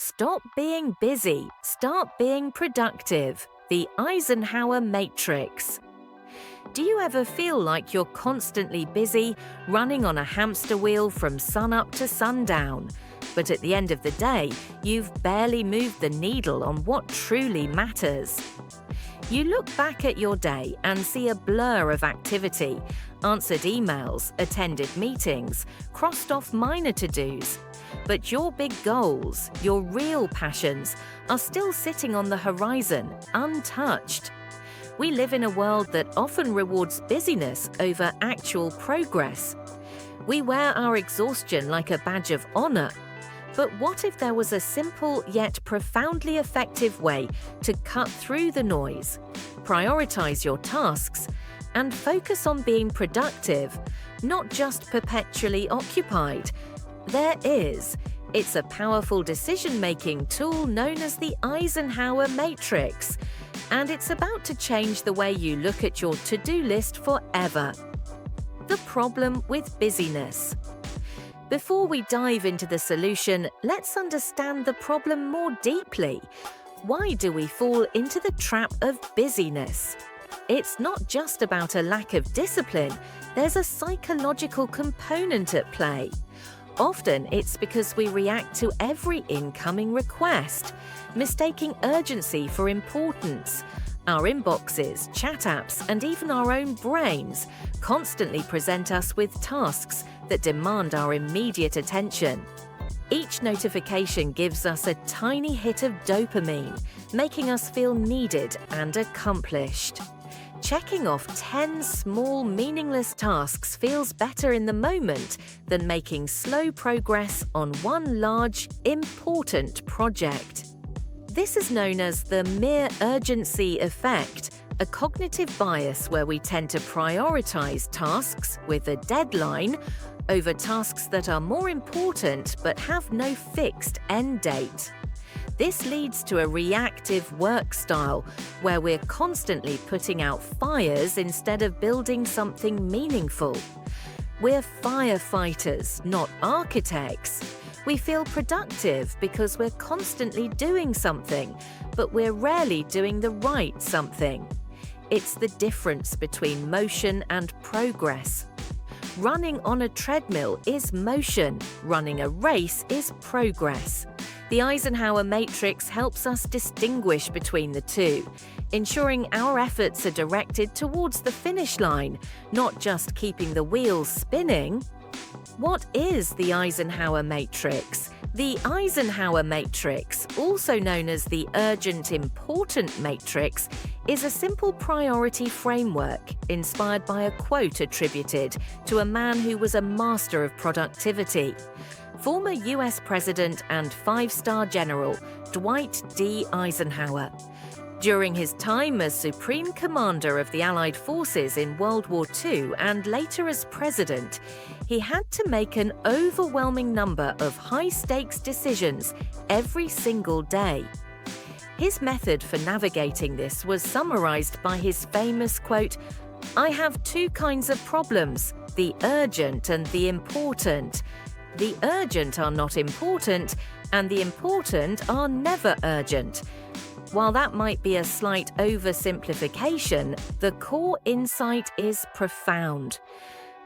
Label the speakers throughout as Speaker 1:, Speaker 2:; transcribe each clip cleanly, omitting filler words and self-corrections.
Speaker 1: Stop being busy, start being productive. The Eisenhower Matrix. Do you ever feel like you're constantly busy, running on a hamster wheel from sunup to sundown? But at the end of the day, you've barely moved the needle on what truly matters. You look back at your day and see a blur of activity, answered emails, attended meetings, crossed off minor to-dos. But your big goals, your real passions, are still sitting on the horizon, untouched. We live in a world that often rewards busyness over actual progress. We wear our exhaustion like a badge of honor. But what if there was a simple yet profoundly effective way to cut through the noise, prioritize your tasks, and focus on being productive, not just perpetually occupied? There is. It's a powerful decision-making tool known as the Eisenhower Matrix, and it's about to change the way you look at your to-do list forever. The problem with busyness. Before we dive into the solution, let's understand the problem more deeply. Why do we fall into the trap of busyness? It's not just about a lack of discipline, there's a psychological component at play. Often it's because we react to every incoming request, mistaking urgency for importance. Our inboxes, chat apps, and even our own brains constantly present us with tasks that demand our immediate attention. Each notification gives us a tiny hit of dopamine, making us feel needed and accomplished. Checking off 10 small, meaningless tasks feels better in the moment than making slow progress on one large, important project. This is known as the mere urgency effect, a cognitive bias where we tend to prioritize tasks with a deadline over tasks that are more important but have no fixed end date. This leads to a reactive work style where we're constantly putting out fires instead of building something meaningful. We're firefighters, not architects. We feel productive because we're constantly doing something, but we're rarely doing the right something. It's the difference between motion and progress. Running on a treadmill is motion, running a race is progress. The Eisenhower Matrix helps us distinguish between the two, ensuring our efforts are directed towards the finish line, not just keeping the wheels spinning. What is the Eisenhower Matrix? The Eisenhower Matrix, also known as the Urgent Important Matrix, is a simple priority framework inspired by a quote attributed to a man who was a master of productivity. Former US President and five-star General Dwight D. Eisenhower. During his time as Supreme Commander of the Allied Forces in World War II and later as President, he had to make an overwhelming number of high-stakes decisions every single day. His method for navigating this was summarized by his famous quote, "I have two kinds of problems, the urgent and the important. The urgent are not important, and the important are never urgent." While that might be a slight oversimplification, the core insight is profound.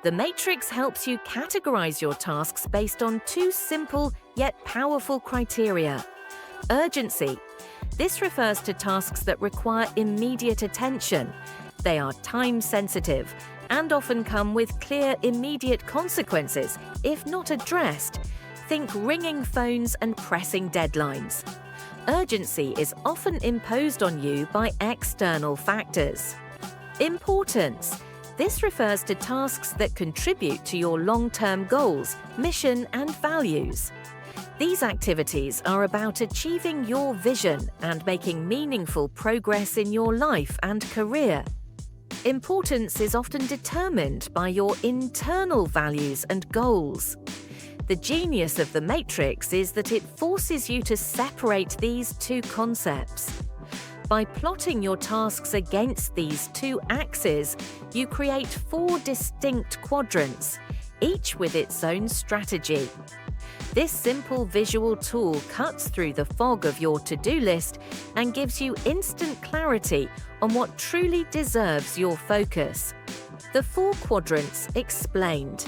Speaker 1: The Matrix helps you categorize your tasks based on two simple yet powerful criteria. Urgency. This refers to tasks that require immediate attention. They are time-sensitive and often come with clear, immediate consequences if not addressed. Think ringing phones and pressing deadlines. Urgency is often imposed on you by external factors. Importance. This refers to tasks that contribute to your long-term goals, mission, and values. These activities are about achieving your vision and making meaningful progress in your life and career. Importance is often determined by your internal values and goals. The genius of the Matrix is that it forces you to separate these two concepts. By plotting your tasks against these two axes, you create 4 distinct quadrants, each with its own strategy. This simple visual tool cuts through the fog of your to-do list and gives you instant clarity on what truly deserves your focus. The 4 quadrants explained.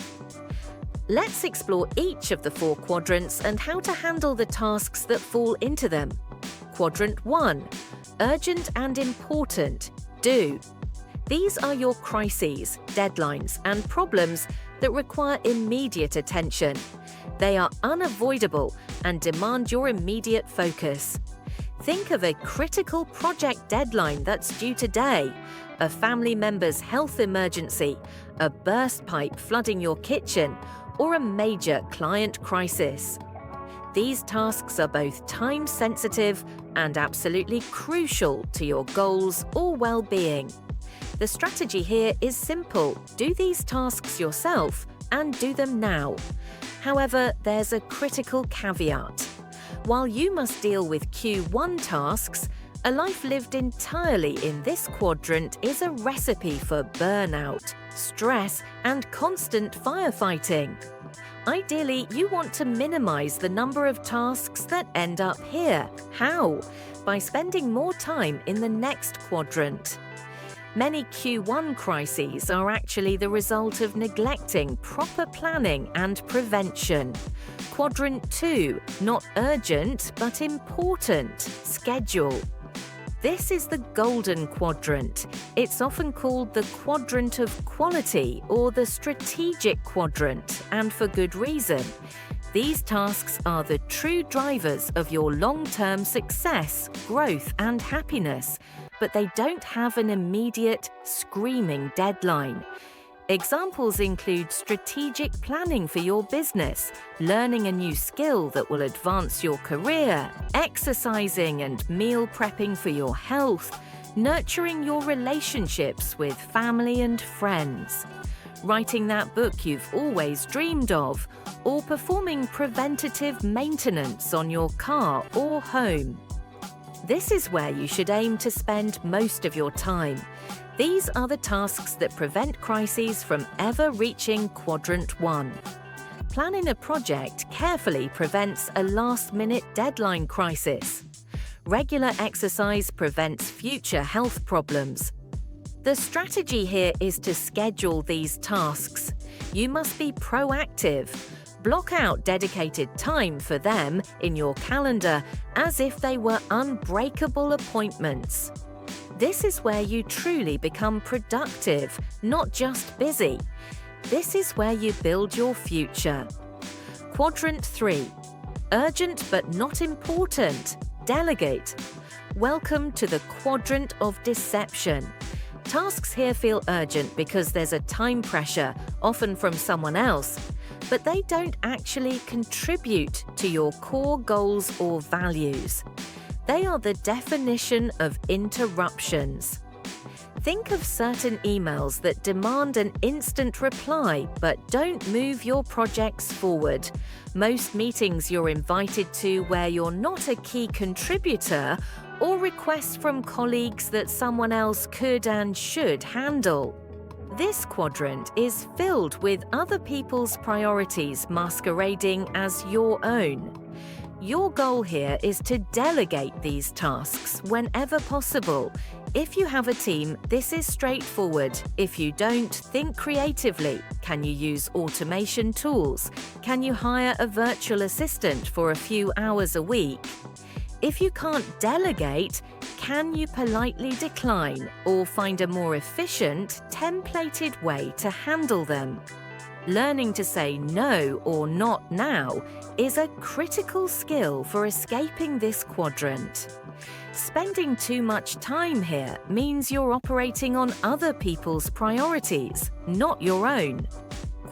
Speaker 1: Let's explore each of the 4 quadrants and how to handle the tasks that fall into them. Quadrant 1. Urgent and important. Do. These are your crises, deadlines, and problems that require immediate attention. They are unavoidable and demand your immediate focus. Think of a critical project deadline that's due today, a family member's health emergency, a burst pipe flooding your kitchen, or a major client crisis. These tasks are both time-sensitive and absolutely crucial to your goals or well-being. The strategy here is simple. Do these tasks yourself and do them now. However, there's a critical caveat. While you must deal with Q1 tasks, a life lived entirely in this quadrant is a recipe for burnout, stress, and constant firefighting. Ideally, you want to minimize the number of tasks that end up here. How? By spending more time in the next quadrant. Many Q1 crises are actually the result of neglecting proper planning and prevention. Quadrant 2, not urgent but important, schedule. This is the golden quadrant. It's often called the quadrant of quality or the strategic quadrant, and for good reason. These tasks are the true drivers of your long-term success, growth, and happiness, but they don't have an immediate, screaming deadline. Examples include strategic planning for your business, learning a new skill that will advance your career, exercising and meal prepping for your health, nurturing your relationships with family and friends, writing that book you've always dreamed of, or performing preventative maintenance on your car or home. This is where you should aim to spend most of your time. These are the tasks that prevent crises from ever reaching Quadrant 1. Planning a project carefully prevents a last-minute deadline crisis. Regular exercise prevents future health problems. The strategy here is to schedule these tasks. You must be proactive. Block out dedicated time for them in your calendar as if they were unbreakable appointments. This is where you truly become productive, not just busy. This is where you build your future. Quadrant 3. Urgent but not important. Delegate. Welcome to the quadrant of deception. Tasks here feel urgent because there's a time pressure, often from someone else, but they don't actually contribute to your core goals or values. They are the definition of interruptions. Think of certain emails that demand an instant reply but don't move your projects forward. Most meetings you're invited to where you're not a key contributor, or requests from colleagues that someone else could and should handle. This quadrant is filled with other people's priorities masquerading as your own. Your goal here is to delegate these tasks whenever possible. If you have a team, this is straightforward. If you don't, think creatively. Can you use automation tools? Can you hire a virtual assistant for a few hours a week? If you can't delegate, can you politely decline or find a more efficient, templated way to handle them? Learning to say no or not now is a critical skill for escaping this quadrant. Spending too much time here means you're operating on other people's priorities, not your own.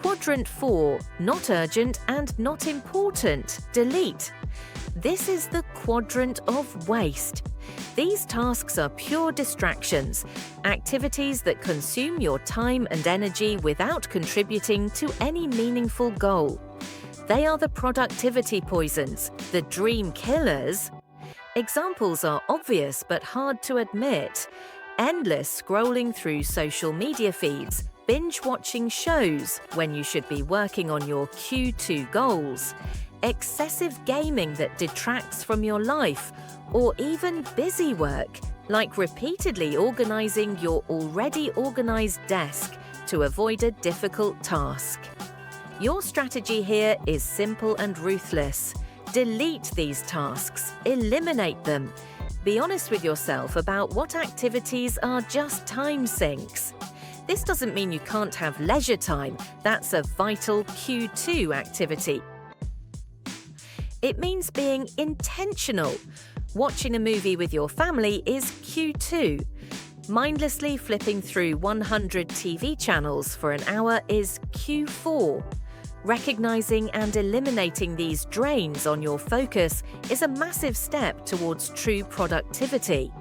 Speaker 1: Quadrant 4, not urgent and not important, delete. This is the quadrant of waste. These tasks are pure distractions, activities that consume your time and energy without contributing to any meaningful goal. They are the productivity poisons, the dream killers. Examples are obvious but hard to admit. Endless scrolling through social media feeds, binge-watching shows when you should be working on your Q2 goals, excessive gaming that detracts from your life, or even busy work, like repeatedly organizing your already organized desk to avoid a difficult task. Your strategy here is simple and ruthless. Delete these tasks, eliminate them. Be honest with yourself about what activities are just time sinks. This doesn't mean you can't have leisure time. That's a vital Q2 activity. It means being intentional. Watching a movie with your family is Q2. Mindlessly flipping through 100 TV channels for an hour is Q4. Recognizing and eliminating these drains on your focus is a massive step towards true productivity.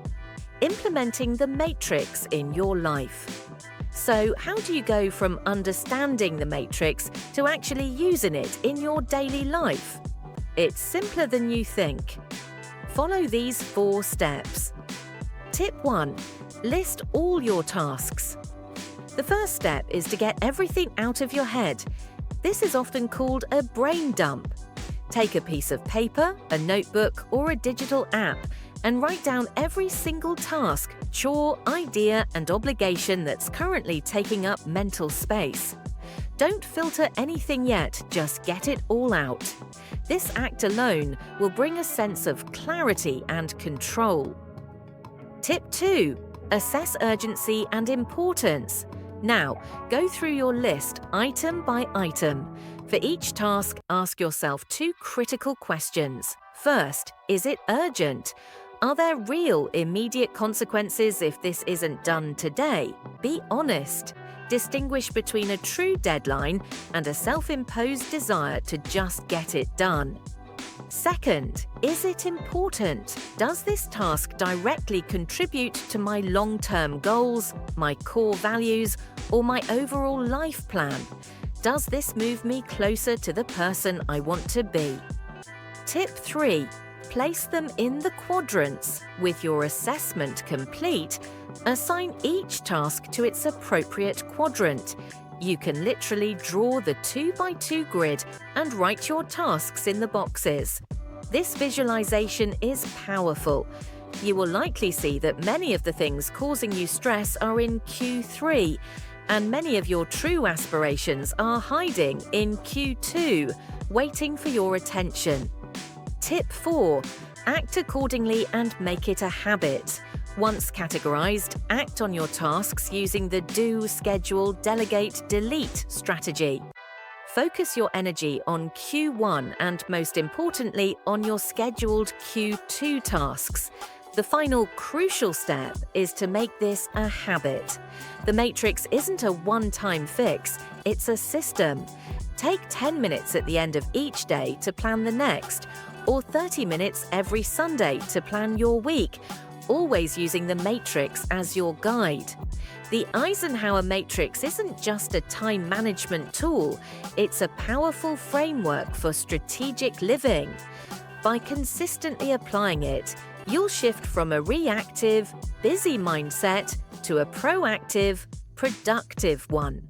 Speaker 1: Implementing the matrix in your life. So, how do you go from understanding the matrix to actually using it in your daily life? It's simpler than you think. Follow these 4 steps. Tip 1. List all your tasks. The first step is to get everything out of your head. This is often called a brain dump. Take a piece of paper, a notebook, or a digital app and write down every single task, chore, idea, and obligation that's currently taking up mental space. Don't filter anything yet, just get it all out. This act alone will bring a sense of clarity and control. Tip 2. Assess urgency and importance. Now, go through your list item by item. For each task, ask yourself 2 critical questions. First, is it urgent? Are there real, immediate consequences if this isn't done today? Be honest. Distinguish between a true deadline and a self-imposed desire to just get it done. Second, is it important? Does this task directly contribute to my long-term goals, my core values, or my overall life plan? Does this move me closer to the person I want to be? Tip 3. Place them in the quadrants. With your assessment complete, assign each task to its appropriate quadrant. You can literally draw the 2x2 grid and write your tasks in the boxes. This visualization is powerful. You will likely see that many of the things causing you stress are in Q3, and many of your true aspirations are hiding in Q2, waiting for your attention. Tip 4. Act accordingly and make it a habit. Once categorized, act on your tasks using the do, schedule, delegate, delete strategy. Focus your energy on Q1 and, most importantly, on your scheduled Q2 tasks. The final crucial step is to make this a habit. The matrix isn't a one-time fix, it's a system. Take 10 minutes at the end of each day to plan the next, or 30 minutes every Sunday to plan your week, always using the matrix as your guide. The Eisenhower Matrix isn't just a time management tool, it's a powerful framework for strategic living. By consistently applying it, you'll shift from a reactive, busy mindset to a proactive, productive one.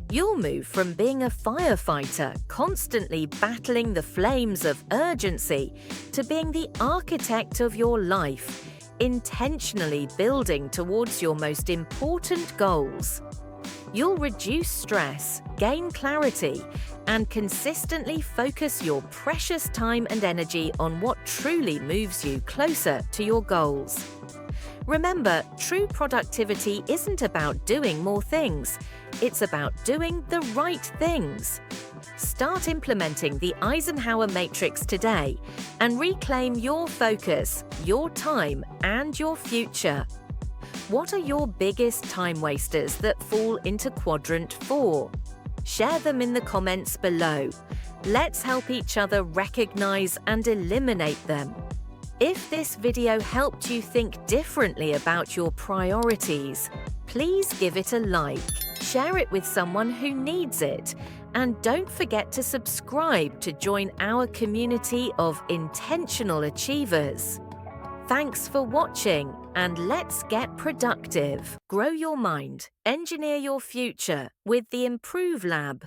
Speaker 1: You'll move from being a firefighter, constantly battling the flames of urgency, to being the architect of your life, intentionally building towards your most important goals. You'll reduce stress, gain clarity, and consistently focus your precious time and energy on what truly moves you closer to your goals. Remember, true productivity isn't about doing more things. It's about doing the right things. Start implementing the Eisenhower Matrix today and reclaim your focus, your time, and your future. What are your biggest time wasters that fall into Quadrant 4? Share them in the comments below. Let's help each other recognize and eliminate them. If this video helped you think differently about your priorities, please give it a like, share it with someone who needs it, and don't forget to subscribe to join our community of intentional achievers. Thanks for watching, and let's get productive. Grow your mind, engineer your future with the Improve Lab.